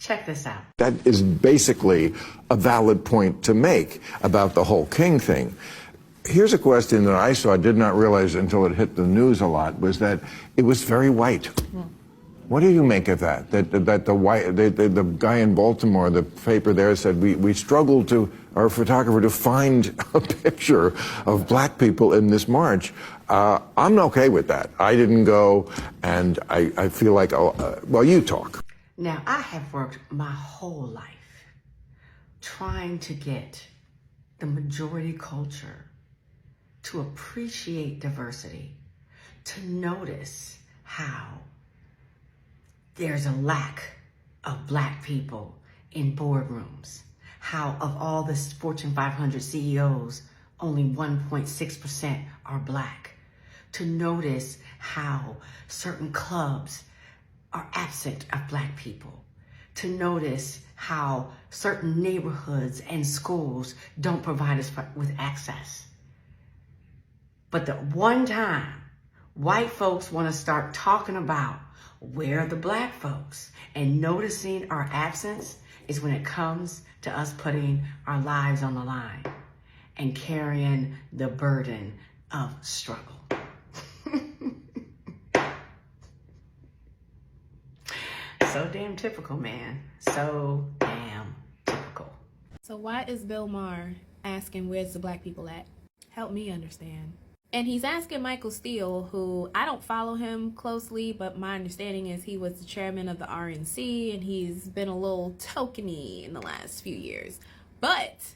Check this out. That is basically a valid point to make about the whole King thing. Here's a question that I saw, did not realize until it hit the news a lot, was that it was very white. What do you make of that? That the guy in Baltimore, the paper there said, we struggled to, our photographer, to find a picture of black people in this march. I'm okay with that. I didn't go, and I feel like, well, you talk. Now, I have worked my whole life trying to get the majority culture to appreciate diversity, to notice how there's a lack of black people in boardrooms, how of all the Fortune 500 CEOs, only 1.6% are black, to notice how certain clubs are absent of black people, to notice how certain neighborhoods and schools don't provide us with access. But the one time white folks want to start talking about where are the black folks and noticing our absence is when it comes to us putting our lives on the line and carrying the burden of struggle. So damn typical, man. So damn typical. So why is Bill Maher asking where's the black people at? Help me understand. And he's asking Michael Steele, who I don't follow him closely, but my understanding is he was the chairman of the RNC and he's been a little tokeny in the last few years. But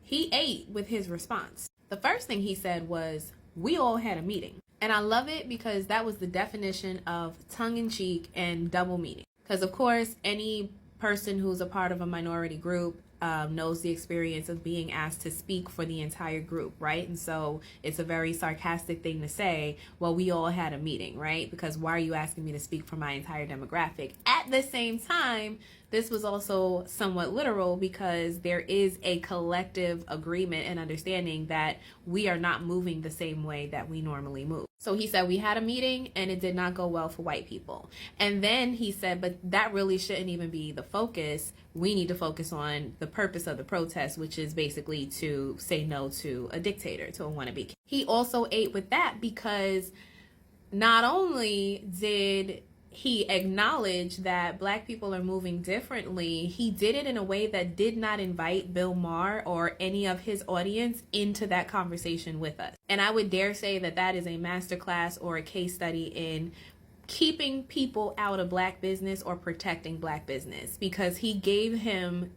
he ate with his response. The first thing he said was, we all had a meeting. And I love it because that was the definition of tongue-in-cheek and double meaning. Because of course, any person who's a part of a minority group knows the experience of being asked to speak for the entire group, right? And so it's a very sarcastic thing to say, well, we all had a meeting, right? Because why are you asking me to speak for my entire demographic? At the same time, this was also somewhat literal because there is a collective agreement and understanding that we are not moving the same way that we normally move. So he said we had a meeting and it did not go well for white people. And then he said, but that really shouldn't even be the focus. We need to focus on the purpose of the protest, which is basically to say no to a dictator, to a wannabe. He also ate with that because not only did he acknowledged that black people are moving differently, he did it in a way that did not invite Bill Maher or any of his audience into that conversation with us. And I would dare say that that is a masterclass or a case study in keeping people out of black business or protecting black business, because he gave him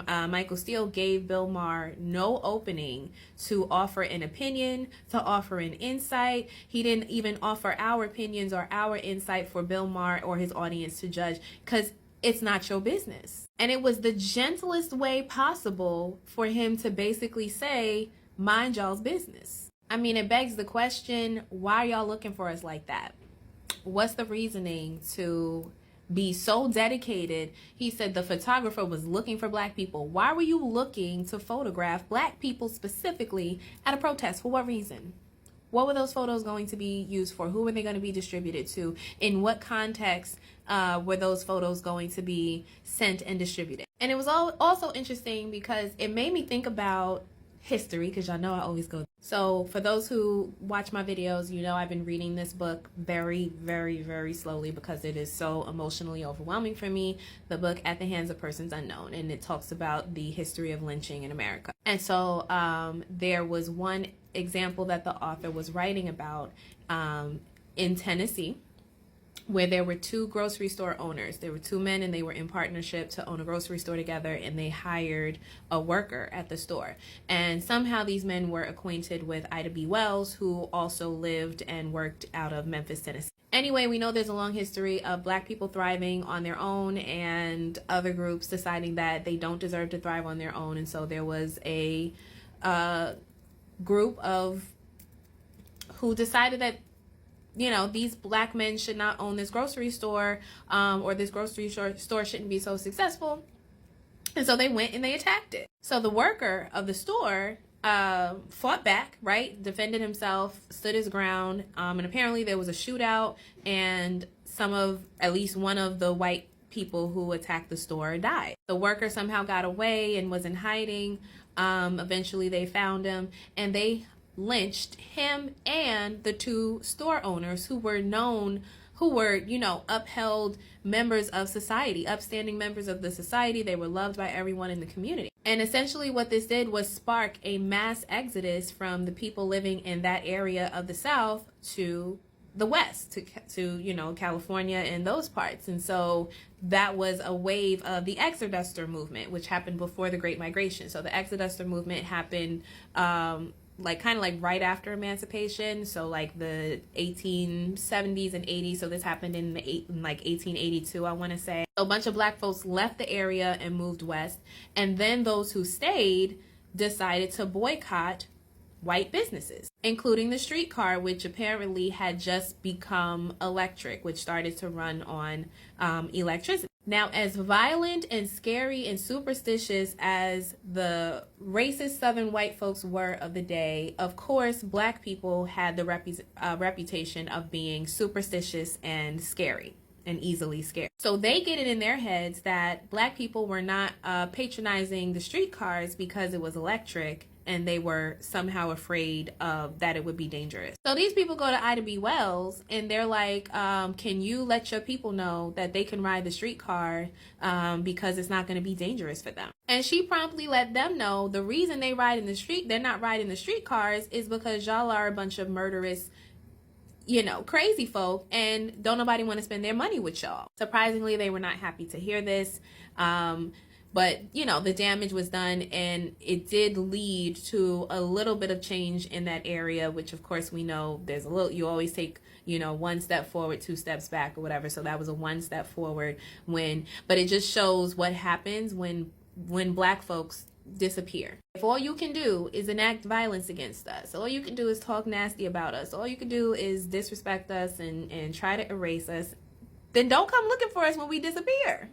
Michael Steele gave Bill Maher no opening to offer an opinion, to offer an insight. He didn't even offer our opinions or our insight for Bill Maher or his audience to judge, because it's not your business. And it was the gentlest way possible for him to basically say, mind y'all's business. I mean, it begs the question, why are y'all looking for us like that? What's the reasoning to be so dedicated? He said the photographer was looking for black people. Why were you looking to photograph black people specifically at a protest? For what reason? What were those photos going to be used for? Who were they going to be distributed to? In what context were those photos going to be sent and distributed? And it was also interesting because it made me think about history, because y'all know I always go. So for those who watch my videos, you know I've been reading this book very, very, very slowly because it is so emotionally overwhelming for me. The book At the Hands of Persons Unknown, and it talks about the history of lynching in America. And so there was one example that the author was writing about in Tennessee, where there were two grocery store owners. There were two men and they were in partnership to own a grocery store together, and they hired a worker at the store. And somehow these men were acquainted with Ida B. Wells, who also lived and worked out of Memphis, Tennessee. Anyway, we know there's a long history of black people thriving on their own and other groups deciding that they don't deserve to thrive on their own. And so there was a group of who decided that, you know, these black men should not own this grocery store, or this grocery store shouldn't be so successful. And so they went and they attacked it. So the worker of the store fought back, right? Defended himself, stood his ground. And apparently there was a shootout, and at least one of the white people who attacked the store died. The worker somehow got away and was in hiding. Eventually they found him and they lynched him and the two store owners who were upheld members of society, upstanding members of the society. They were loved by everyone in the community. And essentially what this did was spark a mass exodus from the people living in that area of the South to the West, to California and those parts. And so that was a wave of the Exoduster movement, which happened before the Great Migration. So the Exoduster movement happened kind of right after emancipation, so like the 1870s and 80s. So this happened in 1882, I want to say. So a bunch of black folks left the area and moved west, and then those who stayed decided to boycott white businesses, including the streetcar, which apparently had just become electric, which started to run on electricity. Now, as violent and scary and superstitious as the racist Southern white folks were of the day, of course, black people had the reputation of being superstitious and scary and easily scared. So they get it in their heads that black people were not patronizing the streetcars because it was electric, and they were somehow afraid of that it would be dangerous. So these people go to Ida B. Wells and they're like, can you let your people know that they can ride the streetcar because it's not going to be dangerous for them? And she promptly let them know the reason they're not riding the streetcars is because y'all are a bunch of murderous, crazy folk, and don't nobody want to spend their money with y'all. Surprisingly, they were not happy to hear this. But, the damage was done, and it did lead to a little bit of change in that area, which of course we know you always take, one step forward, two steps back or whatever. So that was a one step forward but it just shows what happens when black folks disappear. If all you can do is enact violence against us, all you can do is talk nasty about us, all you can do is disrespect us and try to erase us, then don't come looking for us when we disappear.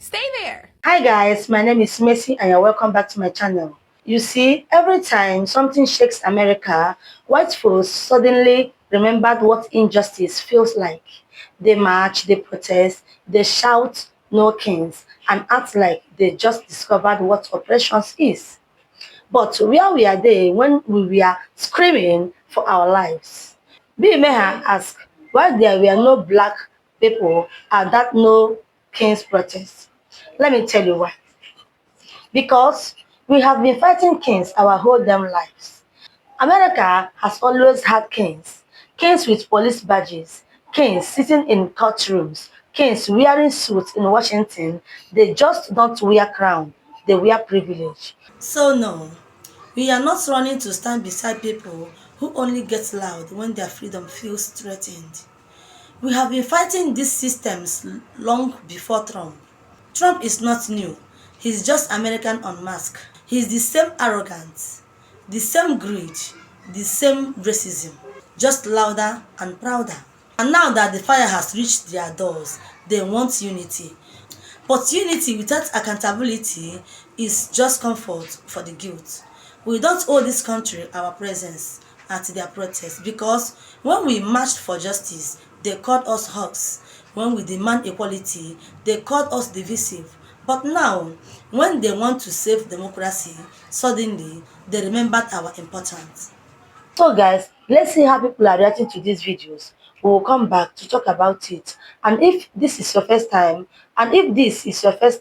Stay there. Hi guys, my name is Messi and you're welcome back to my channel. You see, every time something shakes America, white folks suddenly remembered what injustice feels like. They march, they protest, they shout no kings and act like they just discovered what oppression is. But where were they when we were screaming for our lives? Bill Maher asked why there were no black people at that no kings protest. Let me tell you why. Because we have been fighting kings our whole damn lives. America has always had kings. Kings with police badges. Kings sitting in courtrooms. Kings wearing suits in Washington. They just don't wear crown. They wear privilege. So no, we are not running to stand beside people who only get loud when their freedom feels threatened. We have been fighting these systems long before Trump. Trump is not new. He's just American unmasked. He's the same arrogance, the same greed, the same racism, just louder and prouder. And now that the fire has reached their doors, they want unity. But unity without accountability is just comfort for the guilt. We don't owe this country our presence at their protest, because when we marched for justice, they called us hawks. When we demand equality, they called us divisive. But now, when they want to save democracy, suddenly they remembered our importance. So guys, let's see how people are reacting to these videos. We will come back to talk about it. And if this is your first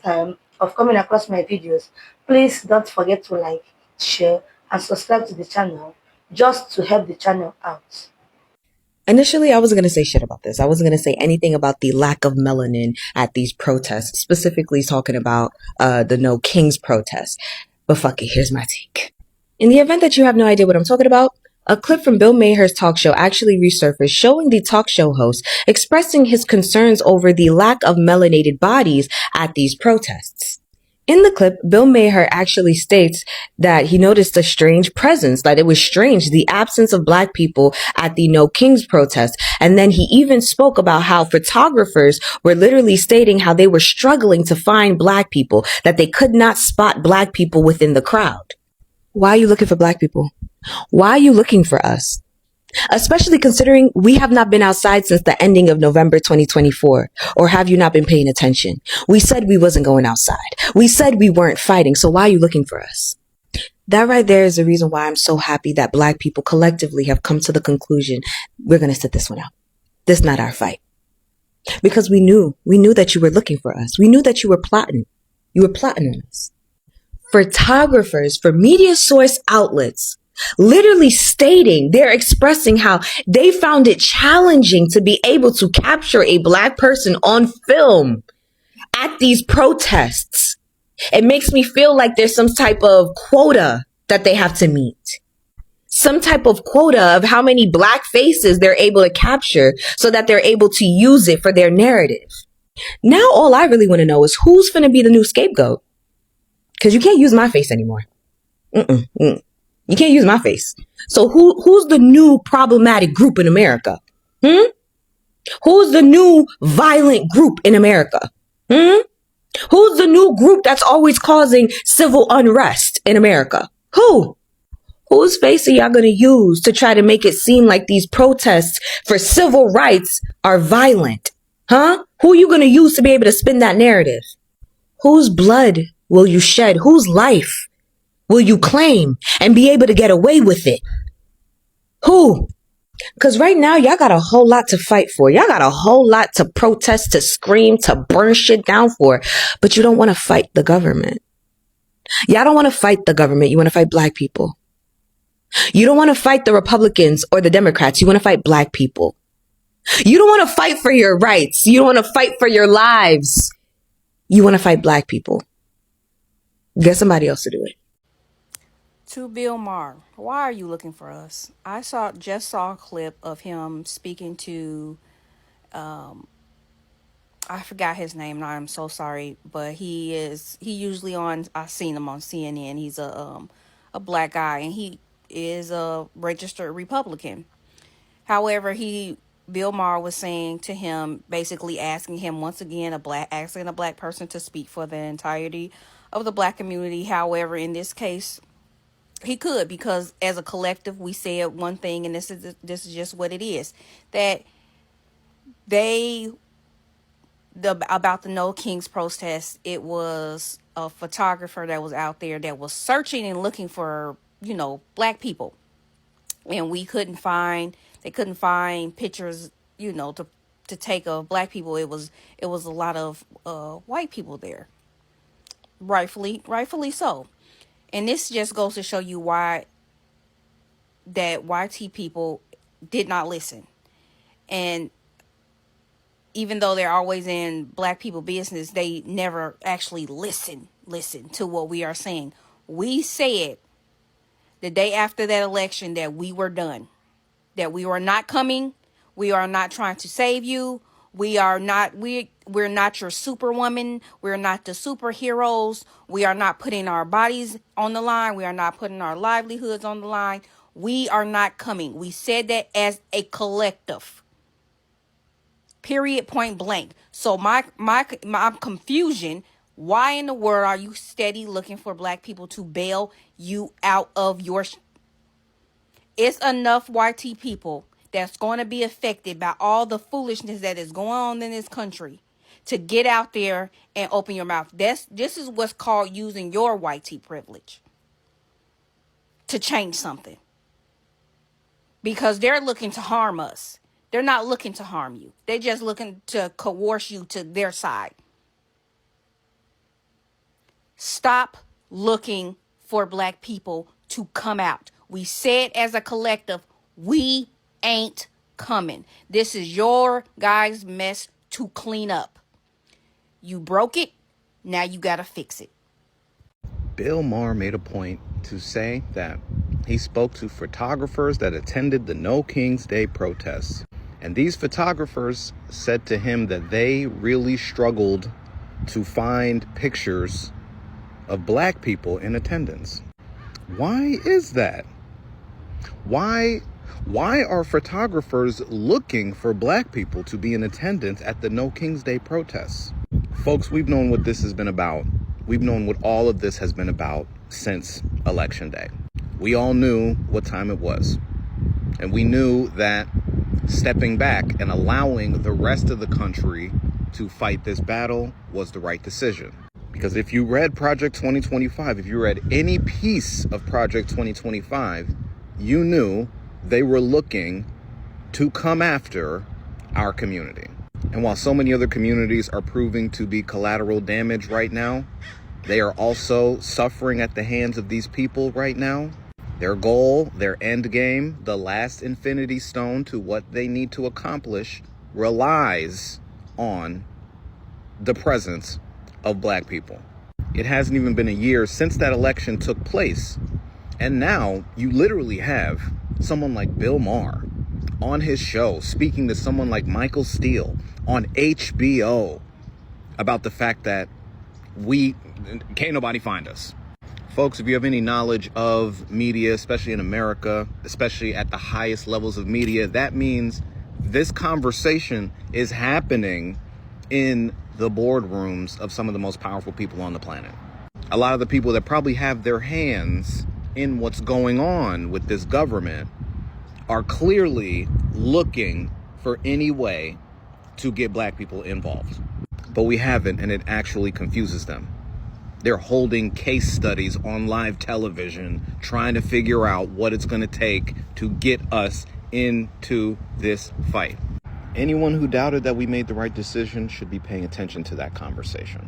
time of coming across my videos, please don't forget to like, share, and subscribe to the channel just to help the channel out. Initially, I wasn't going to say shit about this. I wasn't going to say anything about the lack of melanin at these protests, specifically talking about the No Kings protest. But fuck it, here's my take. In the event that you have no idea what I'm talking about, a clip from Bill Maher's talk show actually resurfaced, showing the talk show host expressing his concerns over the lack of melanated bodies at these protests. In the clip, Bill Maher actually states that he noticed a strange presence, that it was strange, the absence of black people at the No Kings protest. And then he even spoke about how photographers were literally stating how they were struggling to find black people, that they could not spot black people within the crowd. Why are you looking for black people? Why are you looking for us? Especially considering we have not been outside since the ending of November 2024. Or have you not been paying attention? We said we wasn't going outside. We said we weren't fighting. So why are you looking for us? That right there is the reason why I'm so happy that Black people collectively have come to the conclusion we're going to sit this one out. This is not our fight. Because we knew that you were looking for us. We knew that you were plotting. You were plotting on us. Photographers for media source outlets literally stating, they're expressing how they found it challenging to be able to capture a Black person on film at these protests. It makes me feel like there's some type of quota that they have to meet. Some type of quota of how many Black faces they're able to capture so that they're able to use it for their narrative. Now all I really want to know is who's going to be the new scapegoat. Because you can't use my face anymore. You can't use my face. So who's the new problematic group in America? Who's the new violent group in America? Who's the new group that's always causing civil unrest in America? Whose face are y'all going to use to try to make it seem like these protests for civil rights are violent? Who are you going to use to be able to spin that narrative? Whose blood will you shed? Whose life will you claim and be able to get away with it? Who? Because right now, y'all got a whole lot to fight for. Y'all got a whole lot to protest, to scream, to burn shit down for. But you don't want to fight the government. Y'all don't want to fight the government. You want to fight Black people. You don't want to fight the Republicans or the Democrats. You want to fight Black people. You don't want to fight for your rights. You don't want to fight for your lives. You want to fight Black people. Get somebody else to do it. To Bill Maher, why are you looking for us? I just saw a clip of him speaking to, I forgot his name. Now I'm so sorry, but he usually on. I've seen him on CNN. He's a Black guy, and he is a registered Republican. However, Bill Maher was saying to him, basically asking him once again, asking a Black person to speak for the entirety of the Black community. However, in this case, he could, because as a collective we said one thing, and this is just what it is, that about the No Kings protest, it was a photographer that was out there that was searching and looking for Black people, and they couldn't find pictures to take of Black people. It was a lot of white people there, rightfully so. And this just goes to show you why that YT people did not listen. And even though they're always in Black people business, they never actually listen to what we are saying. We said the day after that election that we were done, that we were not coming. We are not trying to save you. We're not your superwoman. We're not the superheroes. We are not putting our bodies on the line. We are not putting our livelihoods on the line. We are not coming. We said that as a collective. Period, point blank. So my confusion, why in the world are you steady looking for Black people to bail you out of your It's enough YT people that's going to be affected by all the foolishness that is going on in this country to get out there and open your mouth. This is what's called using your YT privilege to change something. Because they're looking to harm us. They're not looking to harm you. They're just looking to coerce you to their side. Stop looking for Black people to come out. We said as a collective, we ain't coming. This is your guys' mess to clean up. You broke it. Now you got to fix it. Bill Maher made a point to say that he spoke to photographers that attended the No Kings Day protests. And these photographers said to him that they really struggled to find pictures of Black people in attendance. Why is that? Why are photographers looking for Black people to be in attendance at the No Kings Day protests? Folks, we've known what this has been about. We've known what all of this has been about since Election Day. We all knew what time it was. And we knew that stepping back and allowing the rest of the country to fight this battle was the right decision. Because if you read Project 2025, if you read any piece of Project 2025, you knew they were looking to come after our community. And while so many other communities are proving to be collateral damage right now, they are also suffering at the hands of these people right now. Their goal, their end game, the last infinity stone to what they need to accomplish relies on the presence of black people. It hasn't even been a year since that election took place. And now you literally have someone like Bill Maher on his show speaking to someone like Michael Steele on HBO about the fact that can't nobody find us. Folks, if you have any knowledge of media, especially in America, especially at the highest levels of media, that means this conversation is happening in the boardrooms of some of the most powerful people on the planet. A lot of the people that probably have their hands in what's going on with this government are clearly looking for any way to get black people involved. But we haven't, and it actually confuses them. They're holding case studies on live television, trying to figure out what it's going to take to get us into this fight. Anyone who doubted that we made the right decision should be paying attention to that conversation,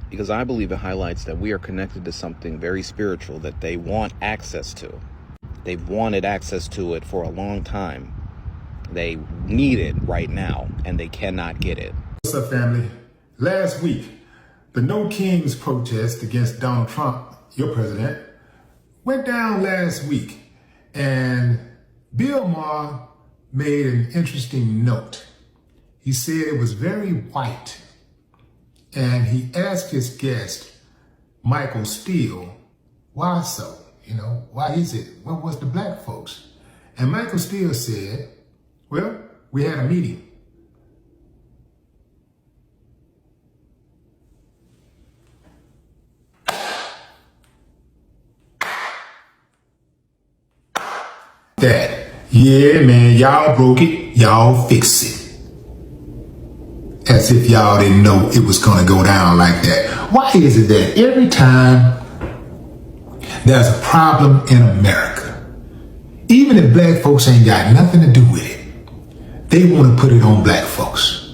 because I believe it highlights that we are connected to something very spiritual that they want access to. They've wanted access to it for a long time. They need it right now, and they cannot get it. What's up, family? Last week, the No Kings protest against Donald Trump, your president, went down last week, and Bill Maher made an interesting note. He said it was very white, and he asked his guest, Michael Steele, why so? Why is it? What was the black folks? And Michael Steele said, well, we had a meeting. That, yeah, man, y'all broke it, y'all fix it. As if y'all didn't know it was gonna go down like that. Why is it that every time there's a problem in America, even if black folks ain't got nothing to do with it, they want to put it on black folks?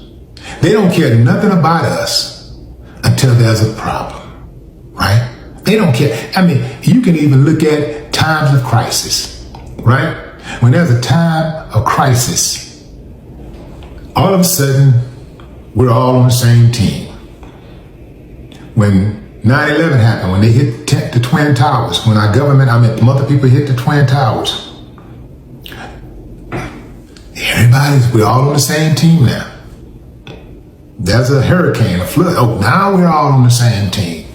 They don't care nothing about us until there's a problem, right? They don't care. I mean, you can even look at times of crisis, right? When there's a time of crisis, all of a sudden, we're all on the same team. When 9/11 happened, when they hit the Twin Towers, when our government, other people hit the Twin Towers, we're all on the same team now. There's a hurricane, a flood. Oh, now we're all on the same team.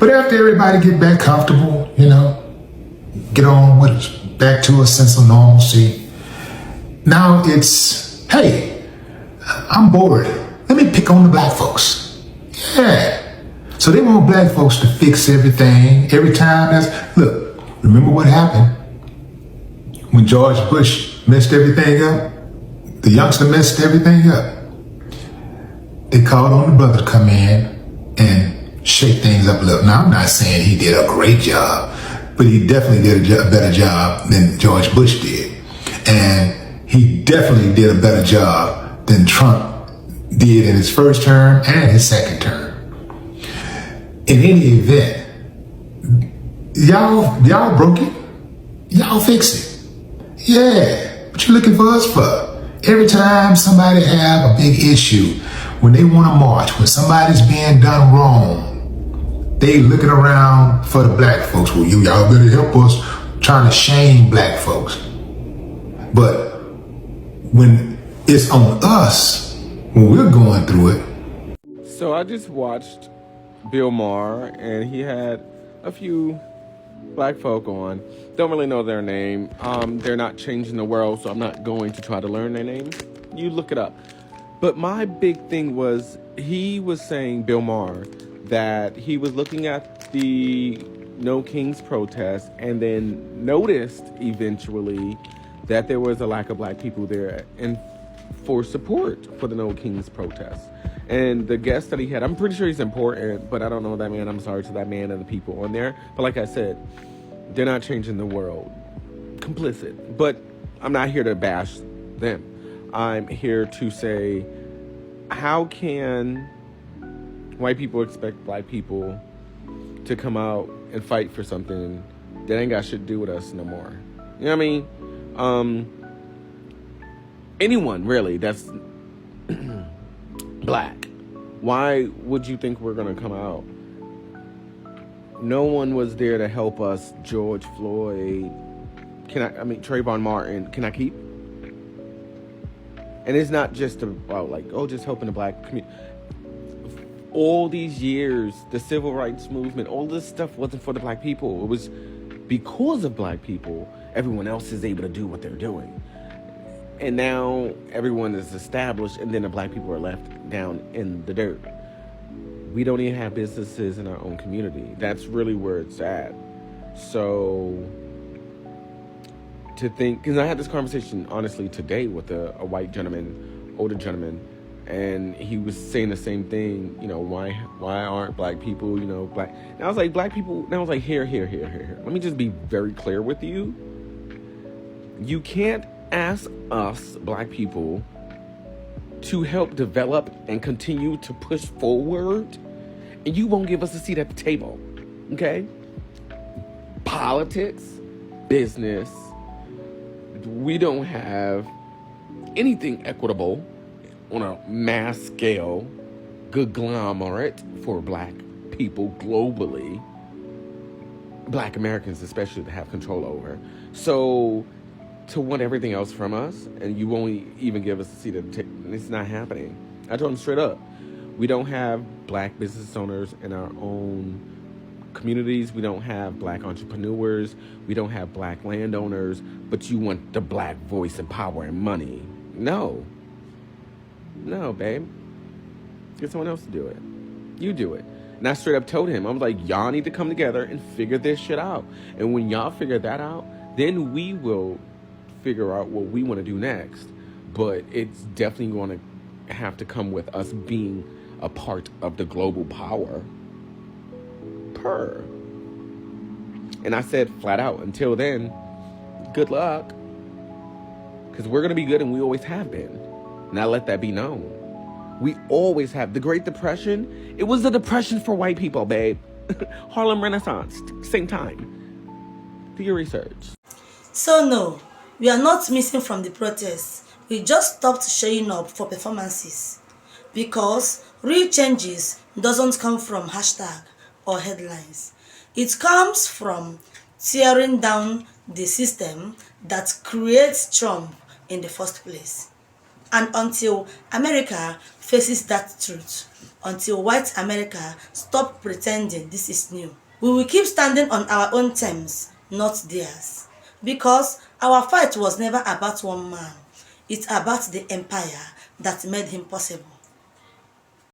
But after everybody get back comfortable, get on with it, back to a sense of normalcy, now it's, hey, I'm bored. Let me pick on the black folks. Yeah. So they want black folks to fix everything. Every time look, remember what happened when George Bush messed everything up? The youngster messed everything up. They called on the brother to come in and shake things up a little. Now, I'm not saying he did a great job, but he definitely did a better job than George Bush did. And he definitely did a better job than Trump did in his first term and his second term. In any event, y'all broke it. Y'all fix it. Yeah. What you looking for us for? Every time somebody have a big issue, when they want to march, when somebody's being done wrong, they looking around for the black folks. Well, y'all better help us, trying to shame black folks. But when it's on us, when we're going through it. So I just watched Bill Maher, and he had a few black folk on. Don't really know their name. They're not changing the world, so I'm not going to try to learn their names. You look it up. But my big thing was, he was saying, Bill Maher, that he was looking at the No Kings protest and then noticed eventually that there was a lack of black people there and for support for the No Kings protest. And the guest that he had, I'm pretty sure he's important, but I don't know that man. I'm sorry to that man and the people on there. But like I said, they're not changing the world. Complicit. But I'm not here to bash them. I'm here to say, how can white people expect black people to come out and fight for something that ain't got shit to do with us no more? You know what I mean? Anyone really that's black, why would you think we're gonna come out? No one was there to help us. George Floyd, Trayvon Martin, can I keep? And it's not just about like, oh, just helping the black community. All these years, the civil rights movement, all this stuff wasn't for the black people. It was because of black people, everyone else is able to do what they're doing. And now everyone is established, and then the black people are left down in the dirt. We don't even have businesses in our own community. That's really where it's at. So to think, because I had this conversation honestly today with a white gentleman, older gentleman, and he was saying the same thing. You know, why aren't black people, black? And I was like, black people. And I was like, here. Let me just be very clear with you. You can't ask us, black people, to help develop and continue to push forward, and you won't give us a seat at the table, okay? Politics, business, we don't have anything equitable on a mass scale, conglomerate for black people globally, black Americans especially, to have control over. So to want everything else from us, and you won't even give us a seat at the table, it's not happening. I told him straight up, we don't have black business owners in our own communities. We don't have black entrepreneurs. We don't have black landowners, but you want the black voice and power and money. No, babe. Get someone else to do it. You do it. And I straight up told him, I was like, y'all need to come together and figure this shit out. And when y'all figure that out, then we will figure out what we want to do next. But it's definitely going to have to come with us being a part of the global power. And I said flat out, until then, good luck. Because we're going to be good, and we always have been. Now let that be known. We always have. The Great Depression, it was the depression for white people, babe. Harlem Renaissance, same time. Do your research. So no, we are not missing from the protests. We just stopped showing up for performances. Because real changes doesn't come from hashtag or headlines. It comes from tearing down the system that creates Trump in the first place. And until America faces that truth, until white America stop pretending this is new, we will keep standing on our own terms, not theirs. Because our fight was never about one man. It's about the empire that made him possible.